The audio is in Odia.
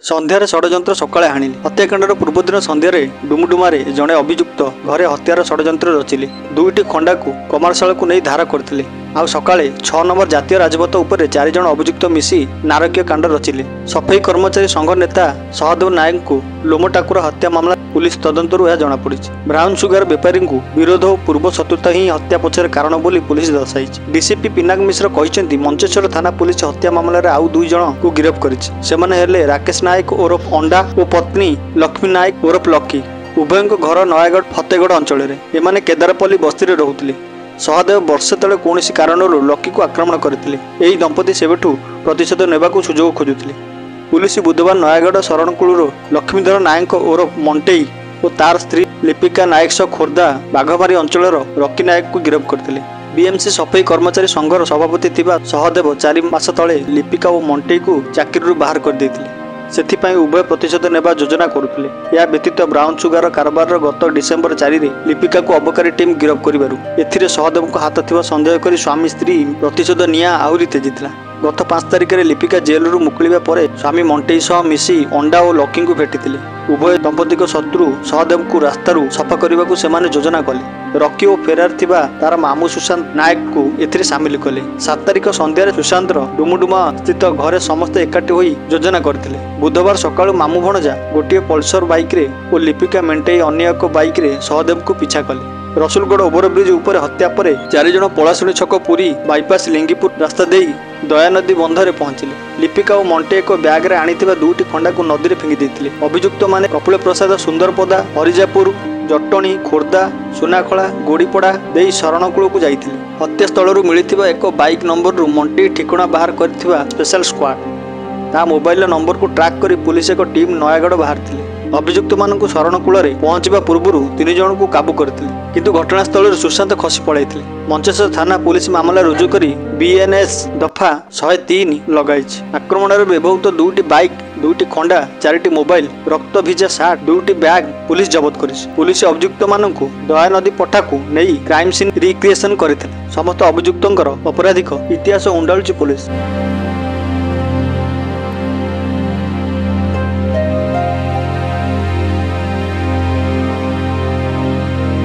ସନ୍ଧ୍ୟାରେ ଷଡ଼ଯନ୍ତ୍ର ସକାଳେ ହାଣିଲେ। ହତ୍ୟାକାଣ୍ଡର ପୂର୍ବଦିନ ସନ୍ଧ୍ୟାରେ ଡୁମୁଡୁମାରେ ଜଣେ ଅଭିଯୁକ୍ତ ଘରେ ହତ୍ୟାର ଷଡ଼ଯନ୍ତ୍ର ରଚିଲେ। ଦୁଇଟି ଖଣ୍ଡାକୁ କମାରଶାଳକୁ ନେଇ ଧାର କରିଥିଲେ। ଆଉ ସକାଳେ 6 ନମ୍ବର ଜାତୀୟ ରାଜପଥ ଉପରେ 4 ଜଣ ଅଭିଯୁକ୍ତ ମିଶି ନାରକୀୟ କାଣ୍ଡ ରଚିଲେ। ସଫେଇ କର୍ମଚାରୀ ସଂଘ ନେତା ସହଦେବ ନାୟକଙ୍କୁ ଲୋମଟାକୁର ହତ୍ୟା ମାମଲା ପୁଲିସ ତଦନ୍ତରୁ ଏହା ଜଣାପଡ଼ିଛି। ବ୍ରାଉନ୍ ସୁଗାର ବେପାରୀଙ୍କୁ ବିରୋଧ ଓ ପୂର୍ବ ଶତ୍ରୁତା ହିଁ ହତ୍ୟା ପଛରେ କାରଣ ବୋଲି ପୁଲିସ ଦର୍ଶାଇଛି। ଡିସିପି ପିନାକ ମିଶ୍ର କହିଛନ୍ତି, ମଞ୍ଚେଶ୍ୱର ଥାନା ପୁଲିସ ହତ୍ୟା ମାମଲାରେ ଆଉ 2 ଜଣଙ୍କୁ ଗିରଫ କରିଛି। ସେମାନେ ହେଲେ ରାକେଶ ନାୟକ ଓରଫ ଅଣ୍ଡା ଓ ପତ୍ନୀ ଲକ୍ଷ୍ମୀ ନାୟକ ଓରଫ ଲକି। ଉଭୟଙ୍କ ଘର ନୟାଗଡ଼ ଫତେଗଡ଼ ଅଞ୍ଚଳରେ। ଏମାନେ କେଦାରପଲ୍ଲୀ ବସ୍ତିରେ ରହୁଥିଲେ। ସହଦେବ ବର୍ଷେ ତଳେ କୌଣସି କାରଣରୁ ଲକିକୁ ଆକ୍ରମଣ କରିଥିଲେ। ଏହି ଦମ୍ପତି ସେବେଠୁ ପ୍ରତିଶୋଧ ନେବାକୁ ସୁଯୋଗ ଖୋଜୁଥିଲେ। ପୁଲିସ ବୁଧବାର ନୟାଗଡ଼ ଶରଣକୁଳରୁ ଲକ୍ଷ୍ମୀଧର ନାୟକ ଓରଫ ମଣ୍ଟେଇ ଓ ତାର ସ୍ତ୍ରୀ ଲିପିକା ନାୟକ ସହ ଖୋର୍ଦ୍ଧା ବାଘମାରୀ ଅଞ୍ଚଳର ରକି ନାୟକକୁ ଗିରଫ କରିଥିଲେ। ବିଏମ୍ସି ସଫେଇ କର୍ମଚାରୀ ସଂଘର ସଭାପତି ଥିବା ସହଦେବ 4 ମାସ ତଳେ ଲିପିକା ଓ ମଣ୍ଟେଇକୁ ଚାକିରିରୁ ବାହାର କରିଦେଇଥିଲେ। ସେଥିପାଇଁ ଉଭୟ ପ୍ରତିଶୋଧ ନେବା ଯୋଜନା କରୁଥିଲେ। ଏହା ବ୍ୟତୀତ ବ୍ରାଉନ୍ ସୁଗାର କାରବାରର ଗତ ଡିସେମ୍ବର 4ରେ ଲିପିକାକୁ ଅବକାରୀ ଟିମ୍ ଗିରଫ କରିବାରୁ ଏଥିରେ ସହଦେବଙ୍କ ହାତ ଥିବା ସନ୍ଦେହ କରି ସ୍ୱାମୀ ସ୍ତ୍ରୀ ପ୍ରତିଶୋଧ ନିଆଁ ଆହୁରି ତେଜିଥିଲା। ଗତ 5 ତାରିଖରେ ଲିପିକା ଜେଲରୁ ମୁକୁଳିବା ପରେ ସ୍ୱାମୀ ମଣ୍ଟେଇ ସହ ମିଶି ଅଣ୍ଡା ଓ ଲକିଙ୍କୁ ଭେଟିଥିଲେ। ଉଭୟ ଦମ୍ପତିଙ୍କ ଶତ୍ରୁ ସହଦେବଙ୍କୁ ରାସ୍ତାରୁ ସଫା କରିବାକୁ ସେମାନେ ଯୋଜନା କଲେ। ରକି ଓ ଫେରାର ଥିବା ତାର ମାମୁଁ ସୁଶାନ୍ତ ନାୟକଙ୍କୁ ଏଥିରେ ସାମିଲ କଲେ। 7 ତାରିଖ ସନ୍ଧ୍ୟାରେ ସୁଶାନ୍ତର ଡୁମୁଡୁମା ସ୍ଥିତ ଘରେ ସମସ୍ତେ ଏକାଠି ହୋଇ ଯୋଜନା କରିଥିଲେ। ବୁଧବାର ସକାଳୁ ମାମୁଁ ଭଣଜା ଗୋଟିଏ ପଲ୍ସର ବାଇକ୍ରେ ଓ ଲିପିକା ମେଣ୍ଟେଇ ଅନ୍ୟ ଏକ ବାଇକ୍ରେ ସହଦେବଙ୍କୁ ପିଛା କଲେ। ରସୁଲଗଡ଼ ଓଭରବ୍ରିଜ ଉପରେ ହତ୍ୟା ପରେ 4 ଜଣ ପଳାଶୁଣୀ ଛକ ପୁରୀ ବାଇପାସ୍ ଲିଙ୍ଗିପୁର ରାସ୍ତା ଦେଇ ଦୟାନଦୀ ବନ୍ଧରେ ପହଞ୍ଚିଲେ। ଲିପିକା ଓ ମଣ୍ଟେ ଏକ ବ୍ୟାଗ୍ରେ ଆଣିଥିବା 2ଟି ଖଣ୍ଡାକୁ ନଦୀରେ ଫିଙ୍ଗି ଦେଇଥିଲେ। ଅଭିଯୁକ୍ତମାନେ କପିଳ ପ୍ରସାଦ, ସୁନ୍ଦରପଦା, ହରିଜାପୁର, ଜଟଣୀ, ଖୋର୍ଦ୍ଧା, ସୁନାଖଳା, ଗୋଡ଼ିପଡ଼ା ଦେଇ ଶରଣକୂଳକୁ ଯାଇଥିଲେ। ହତ୍ୟାସ୍ଥଳରୁ ମିଳିଥିବା ଏକ ବାଇକ୍ ନମ୍ବରରୁ ମଣ୍ଟେଇ ଠିକଣା ବାହାର କରିଥିବା ସ୍ପେଶାଲ ସ୍କ୍ୱାଡ୍ ତା ମୋବାଇଲ ନମ୍ବରକୁ ଟ୍ରାକ୍ କରି ପୁଲିସ ଏକ ଟିମ୍ ନୟାଗଡ଼ ବାହାରିଥିଲେ। ଅଭିଯୁକ୍ତମାନଙ୍କୁ ଶରଣକୂଳରେ ପହଞ୍ଚିବା ପୂର୍ବରୁ 3 ଜଣଙ୍କୁ କାବୁ କରିଥିଲେ, କିନ୍ତୁ ଘଟଣାସ୍ଥଳରୁ ସୁଶାନ୍ତ ଖସି ପଳାଇଥିଲେ। ମଞ୍ଚେଶ୍ୱର ଥାନା ପୁଲିସ ମାମଲା ରୁଜୁ କରି ବିଏନ୍ଏସ୍ ଦଫା 103 ଲଗାଇଛି। ଆକ୍ରମଣରେ ବ୍ୟବହୃତ 2ଟି ବାଇକ୍, 2ଟି ଖଣ୍ଡା, 4ଟି ମୋବାଇଲ, ରକ୍ତ ଭିଜା ସାର୍ଟ, 2ଟି ବ୍ୟାଗ୍ ପୁଲିସ ଜବତ କରିଛି। ପୁଲିସ ଅଭିଯୁକ୍ତମାନଙ୍କୁ ଦୟାନଦୀ ପଠାକୁ ନେଇ କ୍ରାଇମ୍ ସିନ୍ ରିକ୍ରିଏସନ୍ କରିଥିଲେ। ସମସ୍ତ ଅଭିଯୁକ୍ତଙ୍କର ଅପରାଧିକ ଇତିହାସ ଉଣ୍ଡାଳୁଛି ପୁଲିସ।